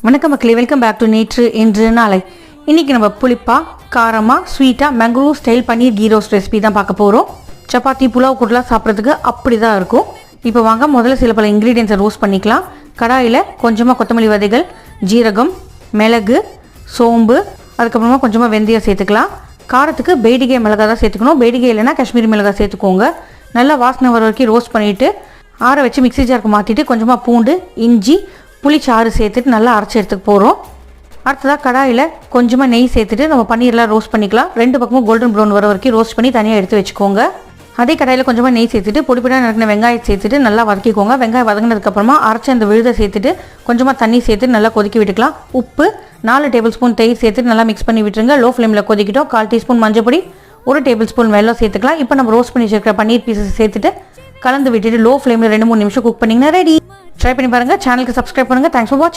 வணக்கம் மக்களே, welcome back to நேற்று இன்று நாளை. இன்றைக்கி நம்ம புளிப்பா காரமாக ஸ்வீட்டாக பெங்களூர் ஸ்டைல் பன்னீர் கீ ரோஸ்ட் ரெசிபி தான் பார்க்க போகிறோம். சப்பாத்தி புலாவ் கூடலாம் சாப்பிட்றதுக்கு அப்படி தான் இருக்கும். இப்போ வாங்க முதல்ல சில பல இன்க்ரீடியன்ஸை ரோஸ்ட் பண்ணிக்கலாம். கடாயில் கொஞ்சமாக கொத்தமல்லி விதைகள், ஜீரகம், மிளகு, சோம்பு, அதுக்கப்புறமா கொஞ்சமாக வெந்தயம் சேர்த்துக்கலாம். காரத்துக்கு பேடிகை மிளகாய் தான் சேர்த்துக்கணும். பேடிகை இல்லைன்னா காஷ்மீரி மிளகாய் சேர்த்துக்கோங்க. நல்லா வாசனை வர வரைக்கும் ரோஸ்ட் பண்ணிவிட்டு ஆற வச்சு மிக்ஸி ஜாருக்கு மாற்றிட்டு கொஞ்சமாக பூண்டு, இஞ்சி, புளிச்சாறு சேர்த்துட்டு நல்லா அரைச்சி எடுத்துக்க போகிறோம். அடுத்ததாக கடாயில் கொஞ்சமாக நெய் சேர்த்துட்டு நம்ம பன்னீர்லாம் ரோஸ்ட் பண்ணிக்கலாம். ரெண்டு பக்கமும் கோல்டன் ப்ரௌன் வர வரைக்கும் ரோஸ்ட் பண்ணி தனியாக எடுத்து வச்சுக்கோங்க. அதே கடாயில் கொஞ்சமாக நெய் சேர்த்துட்டு பொடிப்பொடியாக நறுக்கின வெங்காயம் சேர்த்துட்டு நல்லா வதக்கிக்கோங்க. வெங்காயம் வதங்கினதுக்கப்புறமா அரைச்சி அந்த விழுதை சேர்த்துட்டு கொஞ்சமாக தண்ணி சேர்த்துட்டு நல்லா கொதிக்க விட்டுக்கலாம். உப்பு 4 டேபிள் ஸ்பூன் தயிர் சேர்த்துட்டு நல்லா மிக்ஸ் பண்ணி விட்டுருங்க. லோ ஃப்ளேமில் கொதிக்கிட்டோம். 1/4 டீஸ்பூன் மஞ்சப்பொடி, 1 டேபிள் ஸ்பூன் வெல்லம் சேர்த்துக்கலாம். இப்போ நம்ம ரோஸ்ட் பண்ணி வச்சிருக்கிற பன்னீர் பீசஸ் சேர்த்துட்டு கலந்து விட்டுட்டு லோ ஃப்ளேமில் 2-3 நிமிஷம் குக் பண்ணிங்கன்னா ரெடி. ட்ரை பண்ணி பாருங்கள். சேனலுக்கு சப்ஸ்கிரைப் பண்ணுங்கள். தேங்க்ஸ் ஃபார் வாட்சிங்.